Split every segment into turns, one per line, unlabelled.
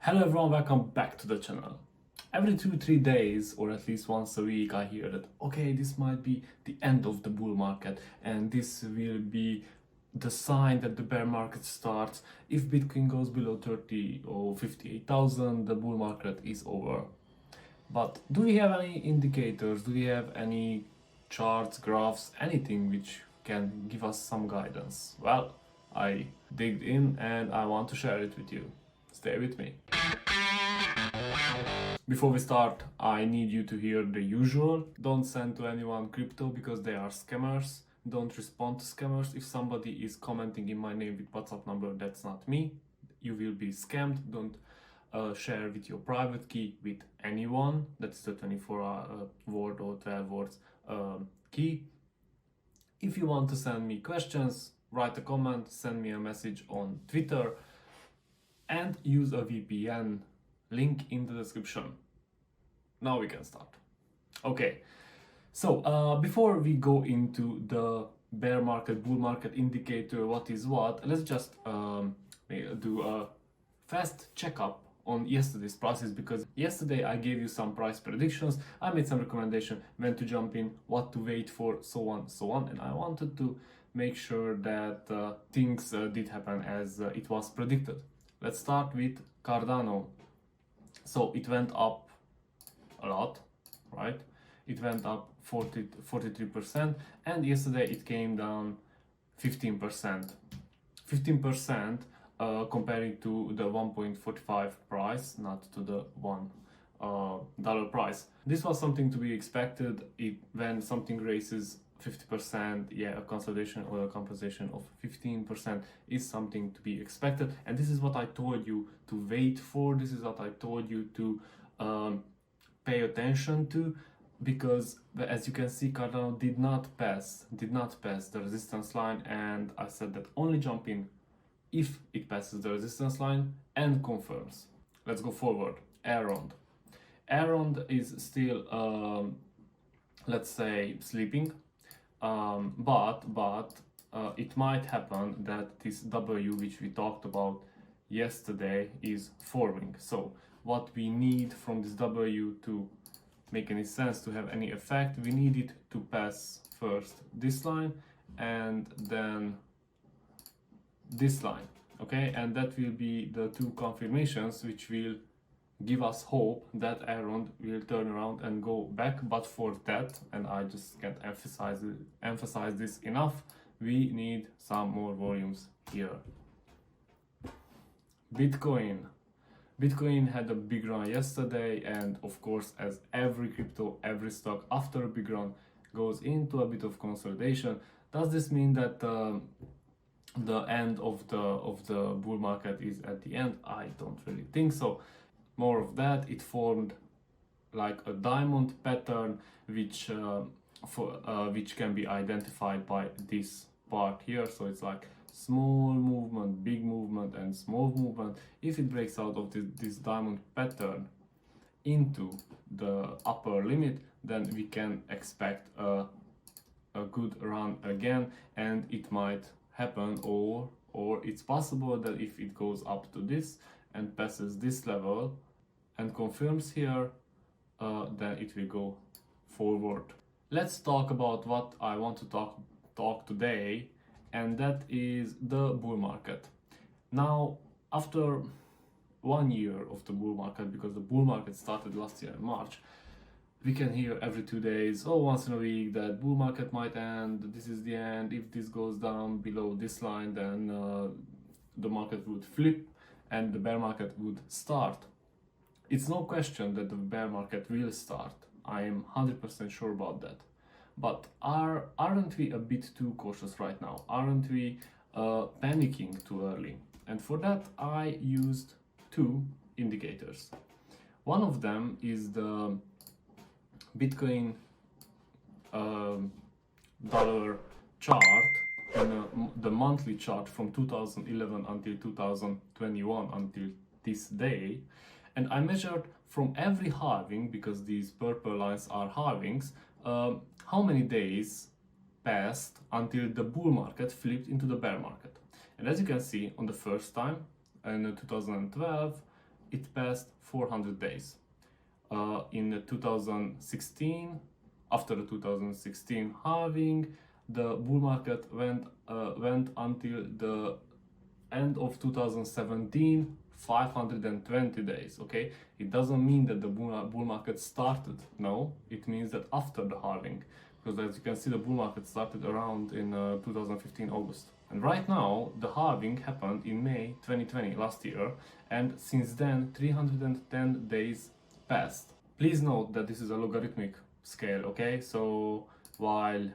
Hello everyone, welcome back to the channel. Every 2-3 days, or at least once a week, I hear that okay, this might be the end of the bull market and this will be the sign that the bear market starts. If Bitcoin goes below 30 or 58,000, the bull market is over. But do we have any indicators? Do we have any charts, graphs, anything which can give us some guidance? Well, I digged in and I want to share it with you. Stay with me. Before we start, I need you to hear the usual. Don't send to anyone crypto because they are scammers. Don't respond to scammers. If somebody is commenting in my name with WhatsApp number, that's not me. You will be scammed. Don't share with your private key with anyone. That's the 24 word or 12 words key. If you want to send me questions, write a comment, send me a message on Twitter, and use a VPN. Link in the description. Now we can start. Okay, so before we go into the bear market, bull market indicator, what is what, let's just do a fast checkup on yesterday's prices, because yesterday I gave you some price predictions, I made some recommendation when to jump in, what to wait for, so on, and I wanted to make sure that things did happen as it was predicted. Let's start with Cardano. So it went up a lot, right? It went up 43%, and yesterday it came down 15%. 15% comparing to the 1.45 price, not to the $1 price. This was something to be expected. When something raises 50%, yeah, a consolidation or a compensation of 15% is something to be expected, and this is what I told you to wait for. This is what I told you to pay attention to, because as you can see, Cardano did not pass the resistance line, and I said that only jump in if it passes the resistance line and confirms. Let's go forward. Elrond is still let's say sleeping. But it might happen that this W, which we talked about yesterday, is forming. So what we need from this W to make any sense, to have any effect, we need it to pass first this line and then this line, okay? And that will be the two confirmations which will give us hope that Elrond will turn around and go back. But for that, and I just can't emphasize this enough, we need some more volumes here. Bitcoin had a big run yesterday, and of course, as every crypto, every stock after a big run goes into a bit of consolidation. Does this mean that the end of the bull market is at the end? I don't really think so. More of that, it formed like a diamond pattern, which can be identified by this part here. So it's like small movement, big movement, and small movement. If it breaks out of this diamond pattern into the upper limit, then we can expect a good run again, and it might happen, or it's possible that if it goes up to this and passes this level and confirms here, then it will go forward. Let's talk about what I want to talk today, and that is the bull market. Now, after 1 year of the bull market, because the bull market started last year in March, we can hear every 2 days or once in a week that bull market might end, this is the end, if this goes down below this line, then the market would flip and the bear market would start. It's no question that the bear market will start. I am 100% sure about that. But aren't we a bit too cautious right now? Aren't we panicking too early? And for that, I used two indicators. One of them is the Bitcoin dollar chart, and the monthly chart from 2011 until 2021 until this day. And I measured from every halving, because these purple lines are halvings, how many days passed until the bull market flipped into the bear market. And as you can see, on the first time in 2012, it passed 400 days. In 2016, after the 2016 halving, the bull market went until the end of 2017, 520 days. Okay, it doesn't mean that the bull market started. No, it means that after the halving, because as you can see, the bull market started around in 2015 August. And right now, the halving happened in May 2020, last year, and since then 310 days passed. Please note that this is a logarithmic scale, okay? So while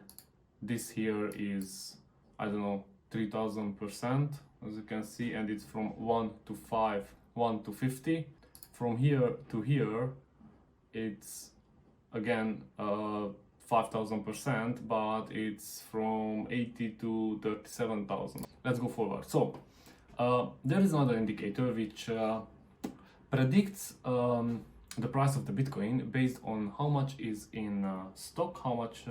this here is, I don't know, 3000%, as you can see, and it's from 1 to 5, 1 to 50. From here to here, it's again 5000%, but it's from 80 to 37,000. Let's go forward. So there is another indicator which predicts the price of the Bitcoin based on how much is in stock, how much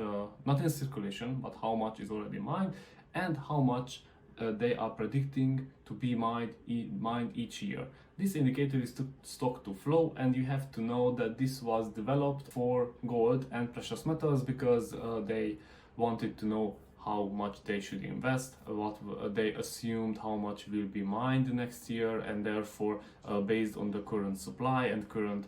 not in circulation, but how much is already mined, and how much they are predicting to be mined each year. This indicator is stock to flow, and you have to know that this was developed for gold and precious metals because they wanted to know how much they should invest, what they assumed how much will be mined next year, and therefore based on the current supply and current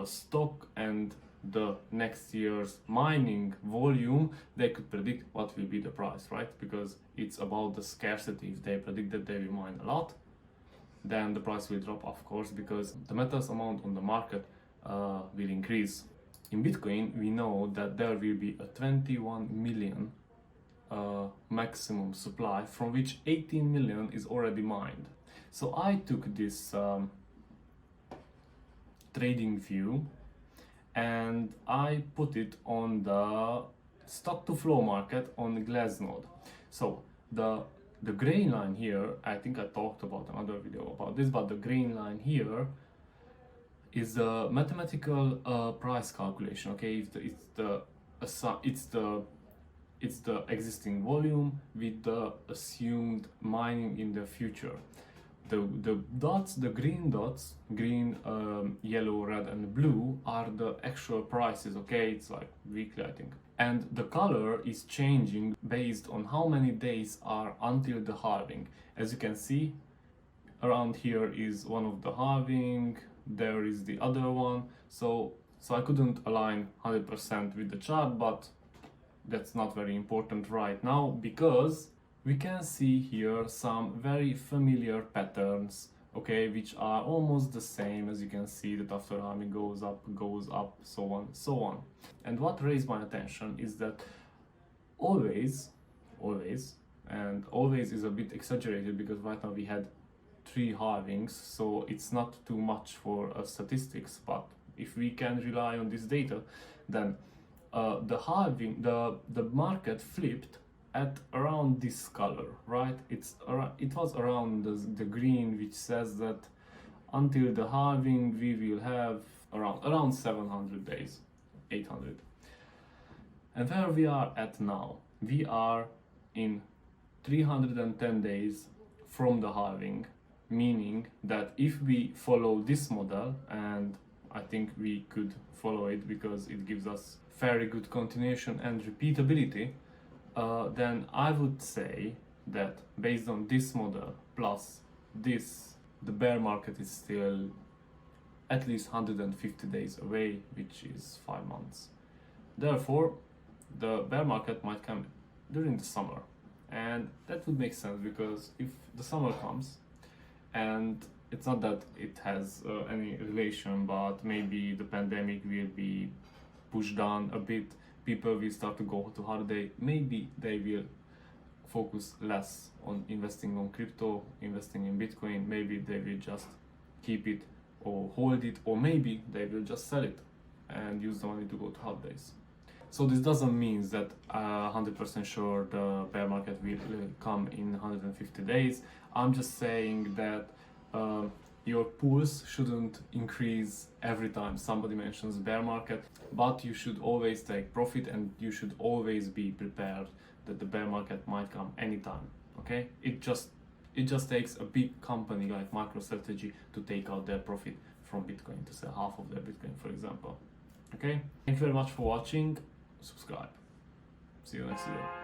stock and the next year's mining volume, they could predict what will be the price, right? Because it's about the scarcity. If they predict that they will mine a lot, then the price will drop, of course, because the metals amount on the market will increase. In Bitcoin, we know that there will be a 21 million maximum supply, from which 18 million is already mined. So I took this trading view and I put it on the stock to flow market on the Glassnode. So the green line here, I think I talked about another video about this, but the green line here is the mathematical price calculation. Okay, it's the existing volume with the assumed mining in the future. The dots, the green dots, green, yellow, red and blue are the actual prices, okay? It's like weekly, I think. And the color is changing based on how many days are until the halving. As you can see, around here is one of the halving, there is the other one. So I couldn't align 100% with the chart, but that's not very important right now because we can see here some very familiar patterns, okay, which are almost the same. As you can see that after halving goes up, so on, so on. And what raised my attention is that always, and always is a bit exaggerated because right now we had 3 halvings, so it's not too much for statistics, but if we can rely on this data, then the halving, the market flipped at around this color, right? It was around the green, which says that until the halving we will have around 700 days, 800. And where we are at now, we are in 310 days from the halving, meaning that if we follow this model, and I think we could follow it because it gives us very good continuation and repeatability, then I would say that based on this model plus this, the bear market is still at least 150 days away, which is 5 months. Therefore, the bear market might come during the summer, and that would make sense because if the summer comes, and it's not that it has any relation, but maybe the pandemic will be pushed down a bit, people will start to go to holiday, maybe they will focus less on investing on crypto, investing in Bitcoin, maybe they will just keep it or hold it, or maybe they will just sell it and use the money to go to holidays. So this doesn't mean that 100% sure the bear market will come in 150 days. I'm just saying that your pools shouldn't increase every time somebody mentions bear market, but you should always take profit and you should always be prepared that the bear market might come anytime. Okay, it just takes a big company like MicroStrategy to take out their profit from Bitcoin, to sell half of their Bitcoin, for example. Okay, thank you very much for watching. Subscribe. See you next video.